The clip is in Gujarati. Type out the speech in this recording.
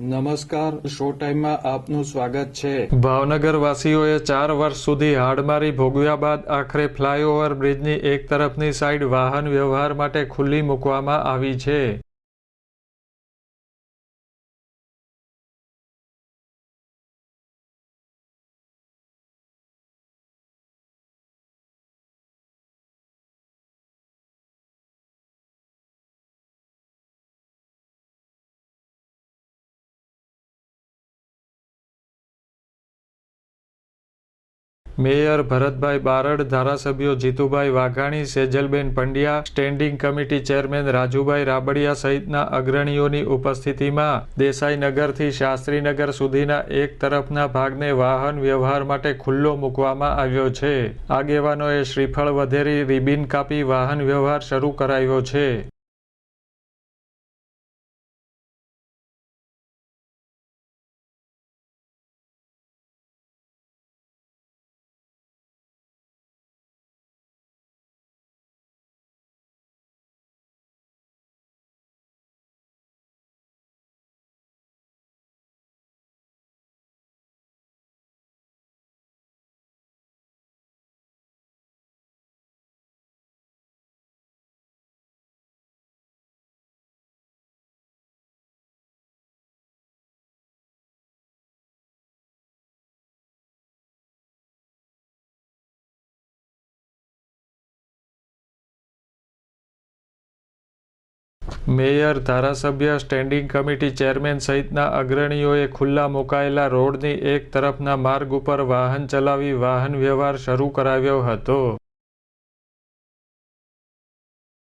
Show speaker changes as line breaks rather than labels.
નમસ્કાર, શો ટાઈમમાં આપનું સ્વાગત છે।
ભાવનગર વાસીઓએ 4 વર્ષ સુધી હાડમારી ભોગવ્યા બાદ આખરે ફ્લાયઓવર બ્રિજની એક તરફની સાઈડ વાહન વ્યવહાર માટે ખુલ્લી મૂકવામાં આવી છે। મેયર ભરતભાઈ બારડ, ધારાસભ્યો Jitubhai Vaghani, Sejalben Pandya, standing committee chairman Rajubhai Rabadiya સહિતના અગ્રણીઓની ઉપસ્થિતિમાં દેસાઈનગરથી શાસ્ત્રીનગર સુધીના એક તરફના ભાગને વાહન વ્યવહાર માટે ખુલ્લો મૂકવામાં આવ્યો છે। આગેવાનોએ શ્રીફળ વધેરી રિબિન કાપી વાહન વ્યવહાર શરૂ કરાયો છે। મેયર, ધારાસભ્ય, સ્ટેન્ડિંગ કમિટી ચેરમેન સહિતના અગ્રણીઓએ ખુલ્લા મુકાયેલા રોડની એક તરફના માર્ગ ઉપર વાહન ચલાવી વાહન વ્યવહાર શરૂ કરાવ્યો હતો।